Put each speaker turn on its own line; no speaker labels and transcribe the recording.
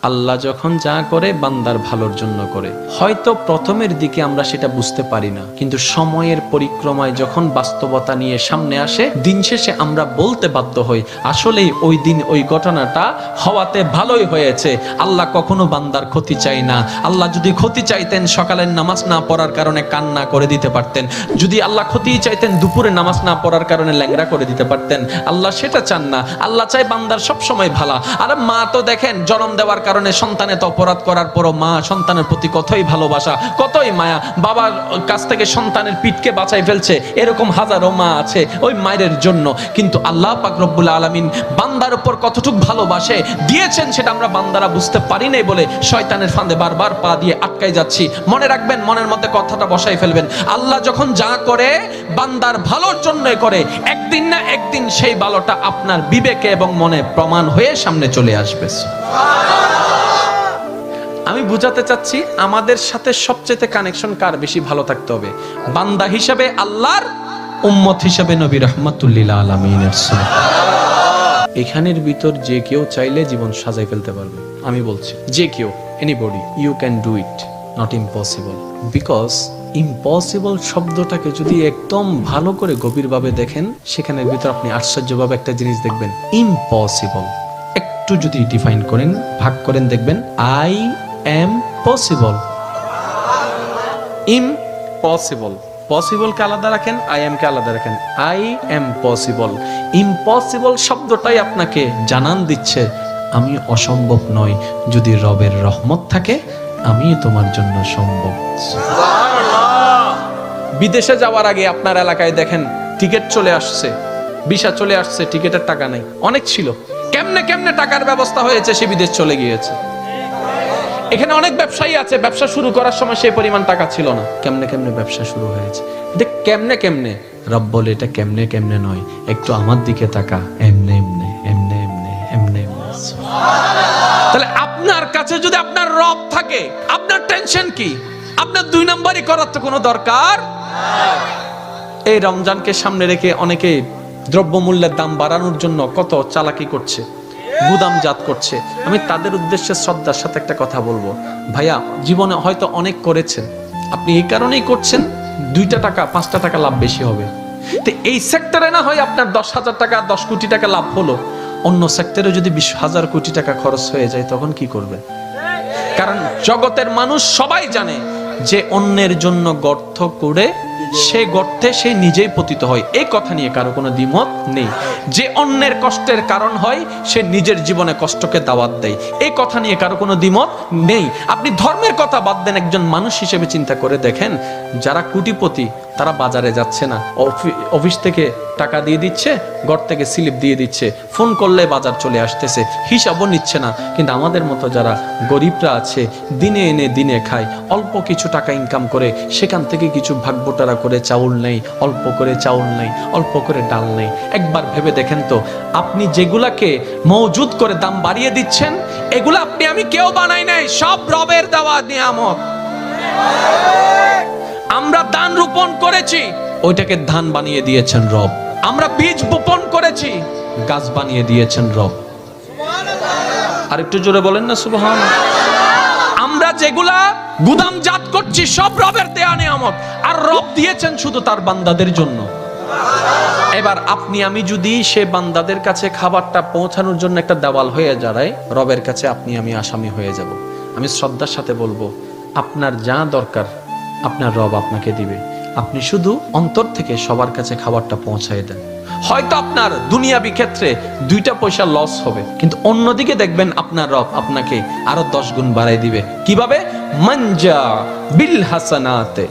আল্লাহ যখন যা করে বান্দার ভালোর জন্য করে। হয়তো প্রথমের দিকে আমরা সেটা বুঝতে পারি না, কিন্তু সময়ের পরিক্রমায় যখন বাস্তবতা নিয়ে সামনে আসে, দিন শেষে আমরা বলতে বাধ্য হই আসলেই ওই দিন ওই ঘটনাটা হওয়াতে ভালোই হয়েছে। আল্লাহ কখনো বান্দার ক্ষতি চাই না। আল্লাহ যদি ক্ষতি চাইতেন সকালের নামাজ না পড়ার কারণে কান্না করে দিতে পারতেন, যদি আল্লাহ ক্ষতি চাইতেন দুপুরে নামাজ না পড়ার কারণে ল্যাংড়া করে দিতে পারতেন। আল্লাহ সেটা চান না। আল্লাহ চাই বান্দার সব সময় ভালো। আর মা তো দেখেন জন্ম দেওয়ার কারণে সন্তানের তো অপরাধ করার পরও মা সন্তানের প্রতি কতই ভালোবাসা, কতই মায়া, বাবার কাছ থেকে সন্তানের পিঠকে বাঁচাই ফেলছে, এরকম হাজারো মা আছে ওই মায়ের জন্য। কিন্তু আল্লাহ পাক রব্বুল আলামিন বান্দার উপর কতটুকু ভালোবাসে দিয়েছেন সেটা আমরা বান্দারা বুঝতে পারি নাই বলে শয়তানের ফাঁদে বারবার পা দিয়ে আটকাই যাচ্ছি। মনে রাখবেন, মনের মধ্যে কথাটা বসাই ফেলবেন, আল্লাহ যখন যা করে বান্দার ভালোর জন্যই করে। একদিন না একদিন সেই ভালোটা আপনার বিবেকে এবং মনে প্রমাণ হয়ে সামনে চলে আসবে। আমি বুঝাতে চাচ্ছি আমাদের সাথে সবচেয়ে কানেকশন কার বেশি ভালো থাকতে হবে? বান্দা হিসেবে আল্লাহর, উম্মত হিসেবে নবী রাহমাতুল্লিল আলামিনের। এখানের ভিতর যে কেউ চাইলে জীবন সাজাই ফেলতে পারবে। আমি বলছি যে কেউ, anybody, you can do it, not impossible. Because impossible শব্দটাকে যদি একদম ভালো করে গভীরভাবে দেখেন, সেখানের ভিতর আপনি আশ্চর্যভাবে একটা জিনিস দেখবেন। ইম্পসিবল একটু যদি ডিফাইন করেন, ভাগ করেন, দেখবেন আই এম পসিবল। ইম্পসিবল, পসিবলকে আলাদা রাখেন, আই এম কে আলাদা রাখেন। I am possible. ইম্পসিবল শব্দটাই আপনাকে জানান দিচ্ছে আমি অসম্ভব নই, যদি রবের রহমত থাকে আমি তোমার জন্য সম্ভব। বিদেশে যাওয়ার আগে আপনার এলাকায় দেখেন টিকিট চলে আসছে, ভিসা চলে আসছে, টিকিটের টাকা নাই। অনেক ছিল, কেমনে কেমনে টাকার ব্যবস্থা হয়েছে, সে বিদেশ চলে গিয়েছে। এখানে অনেক ব্যবসায়ী আছে, ব্যবসা শুরু করার সময় সেই পরিমাণ টাকা ছিল না, কেমনে কেমনে ব্যবসা শুরু হয়েছে। এটা কেমনে কেমনে, রব বলে এটা কেমনে কেমনে নয়, একটু আমার দিকে তাকা, এমনে এমনে এমনে এমনে এমনে এমনে। তাহলে আপনার কাছে যদি আপনার রব থাকে, আপনার টেনশন কি? আপনার দুই নাম্বারই করার তো কোনো দরকার। এই রমজানকে সামনে রেখে অনেকে দ্রব্যমূল্যের দাম বাড়ানোর জন্য কত চালাকি করছে, গুদামজাত করছে। আমি তাদের উদ্দেশ্যে শ্রদ্ধার সাথে একটা কথা বলবো, ভাইয়া জীবনে হয়তো অনেক করেছেন, আপনি এই কারণেই করছেন 2টা টাকা 5টা টাকা লাভ বেশি হবে। তো এই সেক্টরে না হয় আপনার 10,000 টাকা 10 কোটি টাকা লাভ হলো, অন্য সেক্টরে যদি 20,000 কোটি টাকা খরচ হয়ে যায় তখন কি করবে? কারণ জগতের মানুষ সবাই জানে যে অন্যের জন্য গর্ত করে সে গর্তে সে নিজেই পতিত হয়, এই কথা নিয়ে কারো কোনো দ্বিমত নেই। যে অন্যের কষ্টের কারণ হয় সে নিজের জীবনে কষ্টকে দাওয়াত দেয়, এই কথা নিয়ে কারো কোনো দ্বিমত নেই। আপনি ধর্মের কথা বাদ দেন, একজন মানুষ হিসেবে চিন্তা করে দেখেন, যারা কোটিপতি তারা বাজারে যাচ্ছে না, অফিস থেকে টাকা দিয়ে দিচ্ছে, ঘর থেকে স্লিপ দিয়ে দিচ্ছে, ফোন করলে বাজার চলে আসতেছে, হিসাবও নিচ্ছে না। কিন্তু আমাদের মতো যারা গরিবরা আছে, দিনে এনে দিনে খায়, অল্প কিছু টাকা ইনকাম করে সেখান থেকে কিছু ভাগবটারা করে চাউল নেই, অল্প করে চাউল নেই, অল্প করে ডাল নেই। একবার ভেবে দেখেন তো, আপনি যেগুলাকে মওজুদ করে দাম বাড়িয়ে দিচ্ছেন, এগুলো আপনি আমি কেউ বানাই নাই, সব রবের দেওয়া নিয়ামত। আমরা ধান রোপণ করেছি, ওইটাকে ধান বানিয়ে দিয়েছেন রব। আমরা বীজ বপন করেছি, গাছ বানিয়ে দিয়েছেন রব। আর একটু জোরে বলেন না সুবহানাল্লাহ। আমরা যেগুলা গুদামজাত করছি সব রবের দেয়া নিয়ামত, আর রব দিয়েছেন শুধু তার বান্দাদের জন্য। এবার আপনি আমি যদি সে বান্দাদের কাছে খাবারটা পৌঁছানোর জন্য একটা দেওয়াল হয়ে দাঁড়াই, রবের কাছে আপনি আমি আসামি হয়ে যাব। আমি শ্রদ্ধার সাথে বলবো, আপনার যা দরকার আপনার রব আপনাকে দিবে, আপনি শুধু অন্তর থেকে সবার কাছে খাবারটা পৌঁছায় দেন। হয়তো আপনার দুনিয়াবি ক্ষেত্রে 2টা পয়সা লস হবে, কিন্তু অন্যদিকে দেখবেন আপনার রব আপনাকে আরো 10 গুণ বাড়াই দিবে। কিভাবে? মানজা বিল হাসানাতে।